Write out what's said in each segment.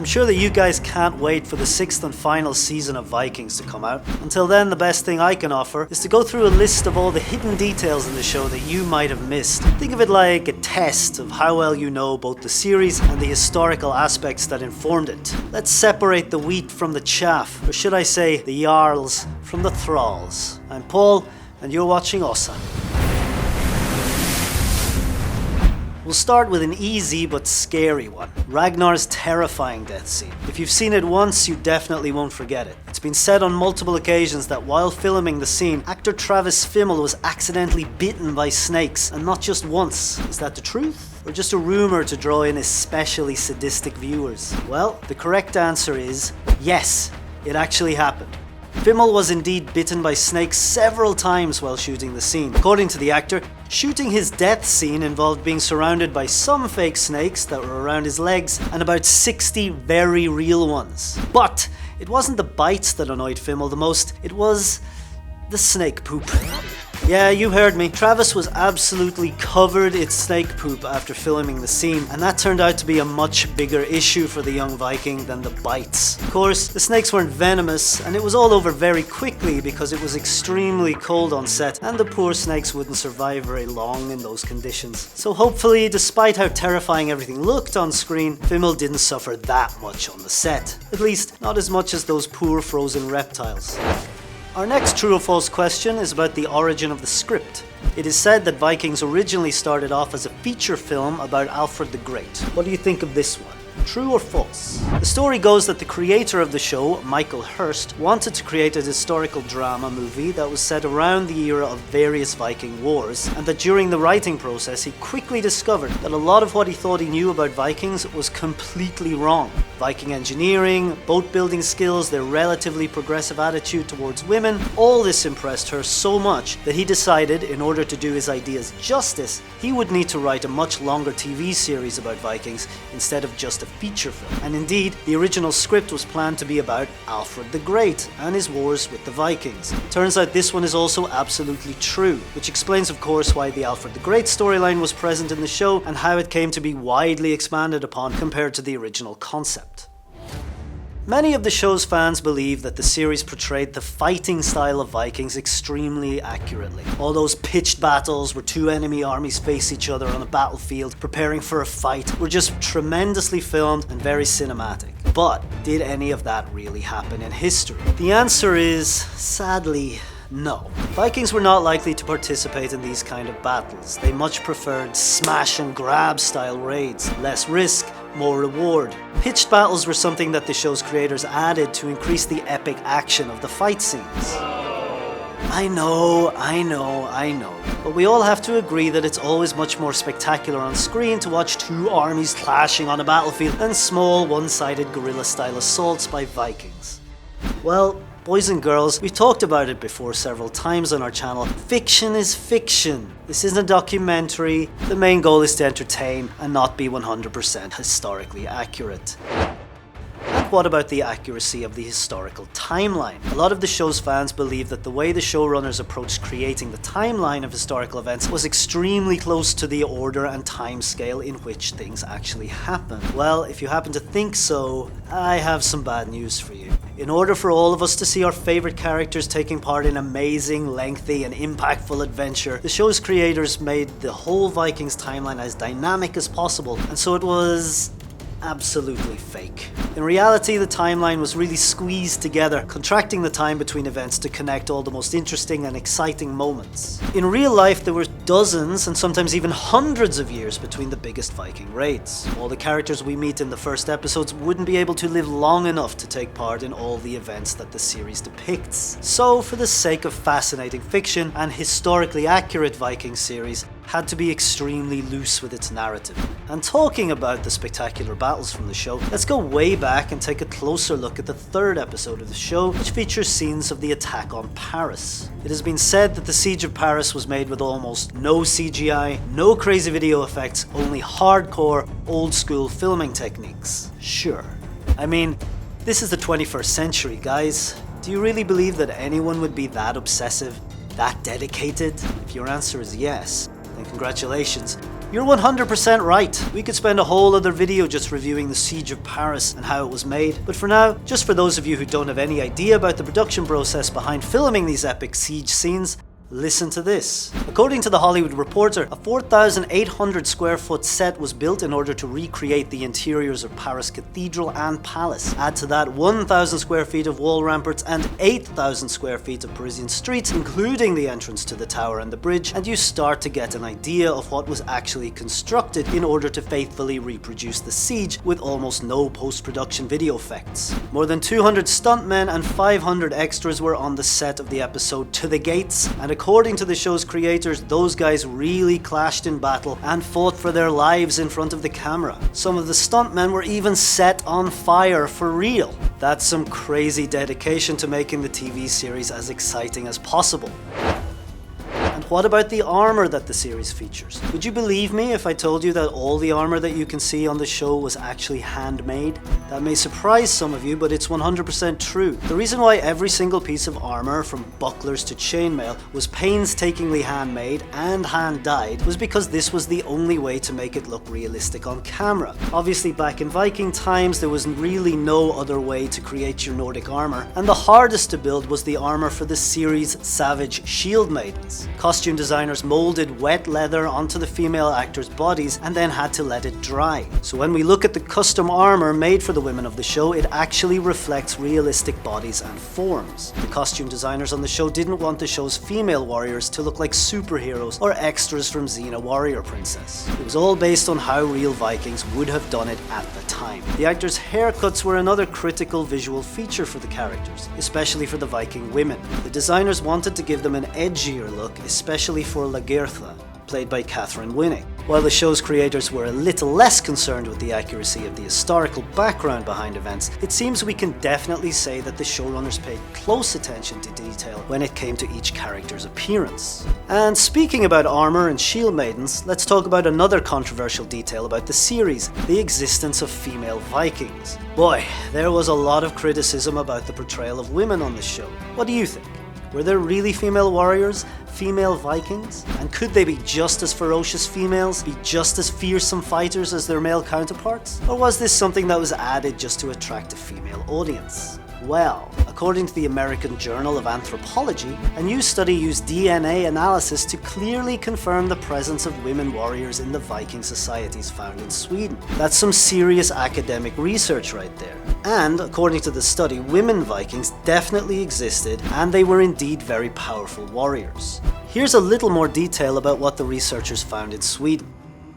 I'm sure that you guys can't wait for the 6th and final season of Vikings to come out. Until then, the best thing I can offer is to go through a list of all the hidden details in the show that you might have missed. Think of it like a test of how well you know both the series and the historical aspects that informed it. Let's separate the wheat from the chaff, or should I say, the Jarls from the Thralls. I'm Paul, and you're watching Ossa'm. We'll start with an easy but scary one. Ragnar's terrifying death scene. If you've seen it once, you definitely won't forget it. It's been said on multiple occasions that while filming the scene, actor Travis Fimmel was accidentally bitten by snakes, and not just once. Is that the truth? Or just a rumour to draw in especially sadistic viewers? Well, the correct answer is yes, it actually happened. Fimmel was indeed bitten by snakes several times while shooting the scene. According to the actor, shooting his death scene involved being surrounded by some fake snakes that were around his legs and about 60 very real ones. But it wasn't the bites that annoyed Fimmel the most, it was the snake poop. Yeah, you heard me. Travis was absolutely covered in snake poop after filming the scene, and that turned out to be a much bigger issue for the young Viking than the bites. Of course, the snakes weren't venomous, and it was all over very quickly because it was extremely cold on set, and the poor snakes wouldn't survive very long in those conditions. So hopefully, despite how terrifying everything looked on screen, Fimmel didn't suffer that much on the set. At least, not as much as those poor frozen reptiles. Our next true or false question is about the origin of the script. It is said that Vikings originally started off as a feature film about Alfred the Great. What do you think of this one? True or false? The story goes that the creator of the show, Michael Hirst, wanted to create a historical drama movie that was set around the era of various Viking wars, and that during the writing process he quickly discovered that a lot of what he thought he knew about Vikings was completely wrong. Viking engineering, boat building skills, their relatively progressive attitude towards women, all this impressed her so much that he decided, in order to do his ideas justice, he would need to write a much longer TV series about Vikings instead of just a feature film. And indeed, the original script was planned to be about Alfred the Great and his wars with the Vikings. Turns out this one is also absolutely true, which explains of course why the Alfred the Great storyline was present in the show and how it came to be widely expanded upon compared to the original concept. Many of the show's fans believe that the series portrayed the fighting style of Vikings extremely accurately. All those pitched battles where two enemy armies face each other on a battlefield preparing for a fight were just tremendously filmed and very cinematic. But did any of that really happen in history? The answer is, sadly, no. Vikings were not likely to participate in these kind of battles. They much preferred smash and grab style raids. Less risk, more reward. Pitched battles were something that the show's creators added to increase the epic action of the fight scenes. I know. But we all have to agree that it's always much more spectacular on screen to watch two armies clashing on a battlefield than small, one-sided guerrilla-style assaults by Vikings. Well, boys and girls, we've talked about it before several times on our channel. Fiction is fiction. This isn't a documentary. The main goal is to entertain and not be 100% historically accurate. And what about the accuracy of the historical timeline? A lot of the show's fans believe that the way the showrunners approached creating the timeline of historical events was extremely close to the order and time scale in which things actually happened. Well, if you happen to think so, I have some bad news for you. In order for all of us to see our favourite characters taking part in amazing, lengthy and impactful adventure, the show's creators made the whole Vikings timeline as dynamic as possible, and so it was absolutely fake. In reality, the timeline was really squeezed together, contracting the time between events to connect all the most interesting and exciting moments. In real life, there were dozens and sometimes even hundreds of years between the biggest Viking raids. All the characters we meet in the first episodes wouldn't be able to live long enough to take part in all the events that the series depicts. So, for the sake of fascinating fiction and historically accurate Viking series, had to be extremely loose with its narrative. And talking about the spectacular battles from the show, let's go way back and take a closer look at the third episode of the show, which features scenes of the attack on Paris. It has been said that the Siege of Paris was made with almost no CGI, no crazy video effects, only hardcore, old school filming techniques. Sure. I mean, this is the 21st century, guys. Do you really believe that anyone would be that obsessive, that dedicated? If your answer is yes, then congratulations. You're 100% right. We could spend a whole other video just reviewing the Siege of Paris and how it was made, but for now, just for those of you who don't have any idea about the production process behind filming these epic siege scenes, listen to this. According to The Hollywood Reporter, a 4,800 square foot set was built in order to recreate the interiors of Paris Cathedral and Palace. Add to that 1,000 square feet of wall ramparts and 8,000 square feet of Parisian streets, including the entrance to the tower and the bridge, and you start to get an idea of what was actually constructed in order to faithfully reproduce the siege with almost no post-production video effects. More than 200 stuntmen and 500 extras were on the set of the episode To the Gates, and according to the show's creators, those guys really clashed in battle and fought for their lives in front of the camera. Some of the stuntmen were even set on fire for real. That's some crazy dedication to making the TV series as exciting as possible. What about the armor that the series features? Would you believe me if I told you that all the armor that you can see on the show was actually handmade? That may surprise some of you, but it's 100% true. The reason why every single piece of armor, from bucklers to chainmail, was painstakingly handmade and hand-dyed was because this was the only way to make it look realistic on camera. Obviously, back in Viking times, there was really no other way to create your Nordic armor, and the hardest to build was the armor for the series' savage shield maidens. Costume designers molded wet leather onto the female actors' bodies and then had to let it dry. So when we look at the custom armor made for the women of the show, it actually reflects realistic bodies and forms. The costume designers on the show didn't want the show's female warriors to look like superheroes or extras from Xena Warrior Princess. It was all based on how real Vikings would have done it at the time. The actors' haircuts were another critical visual feature for the characters, especially for the Viking women. The designers wanted to give them an edgier look, especially for Lagertha, played by Katheryn Winnick. While the show's creators were a little less concerned with the accuracy of the historical background behind events, it seems we can definitely say that the showrunners paid close attention to detail when it came to each character's appearance. And speaking about armor and shield maidens, let's talk about another controversial detail about the series, the existence of female Vikings. Boy, there was a lot of criticism about the portrayal of women on the show. What do you think? Were there really female warriors, female Vikings? And could they be just as ferocious females, be just as fearsome fighters as their male counterparts? Or was this something that was added just to attract a female audience? Well, according to the American Journal of Anthropology, a new study used DNA analysis to clearly confirm the presence of women warriors in the Viking societies found in Sweden. That's some serious academic research right there. And according to the study, women Vikings definitely existed, and they were indeed very powerful warriors. Here's a little more detail about what the researchers found in Sweden.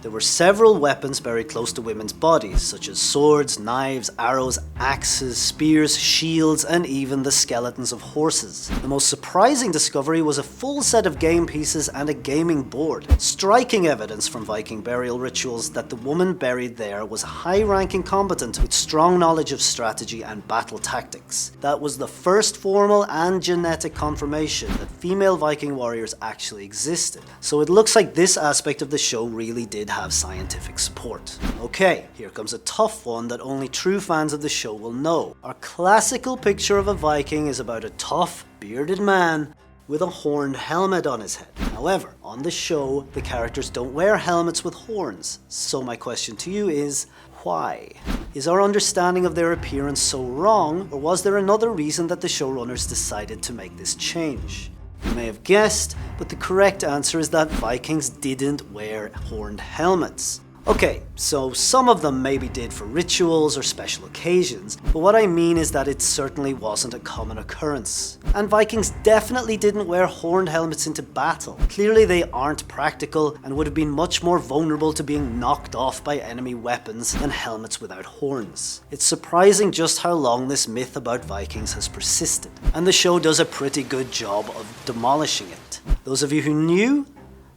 There were several weapons buried close to women's bodies, such as swords, knives, arrows, axes, spears, shields, and even the skeletons of horses. The most surprising discovery was a full set of game pieces and a gaming board, striking evidence from Viking burial rituals that the woman buried there was a high-ranking combatant with strong knowledge of strategy and battle tactics. That was the first formal and genetic confirmation that female Viking warriors actually existed. So it looks like this aspect of the show really did have scientific support. Okay, here comes a tough one that only true fans of the show will know. Our classical picture of a Viking is about a tough, bearded man with a horned helmet on his head. However, on the show, the characters don't wear helmets with horns. So my question to you is, why? Is our understanding of their appearance so wrong, or was there another reason that the showrunners decided to make this change? You may have guessed, but the correct answer is that Vikings didn't wear horned helmets. Okay, so some of them maybe did for rituals or special occasions, but what I mean is that it certainly wasn't a common occurrence. And Vikings definitely didn't wear horned helmets into battle. Clearly they aren't practical and would have been much more vulnerable to being knocked off by enemy weapons than helmets without horns. It's surprising just how long this myth about Vikings has persisted, and the show does a pretty good job of demolishing it. Those of you who knew,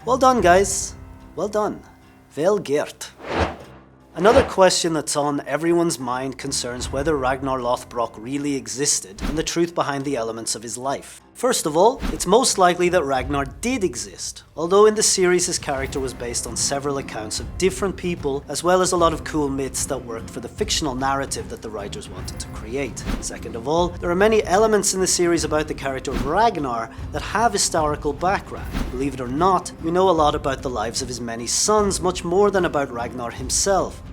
well done guys, well done. Vel gert. Another question that's on everyone's mind concerns whether Ragnar Lothbrok really existed and the truth behind the elements of his life. First of all, it's most likely that Ragnar did exist, although in the series his character was based on several accounts of different people, as well as a lot of cool myths that worked for the fictional narrative that the writers wanted to create. Second of all, there are many elements in the series about the character of Ragnar that have historical background. Believe it or not, we know a lot about the lives of his many sons, much more than about Ragnar himself.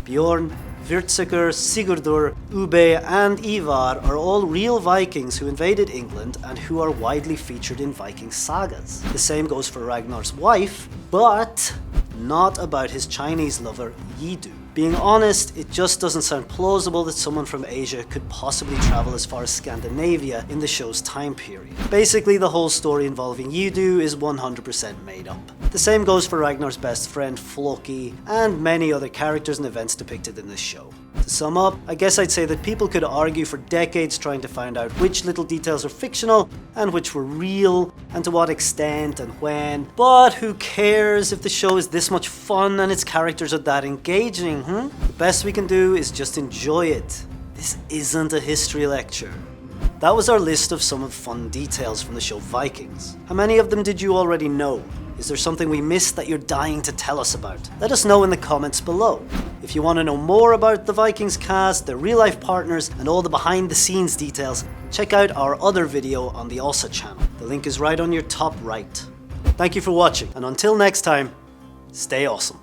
Bjorn, Virtsikr, Sigurdur, Ube and Ivar are all real Vikings who invaded England and who are widely featured in Viking sagas. The same goes for Ragnar's wife, but not about his Chinese lover Yidu. Being honest, it just doesn't sound plausible that someone from Asia could possibly travel as far as Scandinavia in the show's time period. Basically, the whole story involving Yidu is 100% made up. The same goes for Ragnar's best friend Floki and many other characters and events depicted in this show. To sum up, I guess I'd say that people could argue for decades trying to find out which little details are fictional and which were real, and to what extent and when, but who cares if the show is this much fun and its characters are that engaging, The best we can do is just enjoy it. This isn't a history lecture. That was our list of some of the fun details from the show Vikings. How many of them did you already know? Is there something we missed that you're dying to tell us about? Let us know in the comments below. If you want to know more about the Vikings cast, their real life partners, and all the behind the scenes details, check out our other video on the Ossa channel. The link is right on your top right. Thank you for watching, and until next time, stay awesome.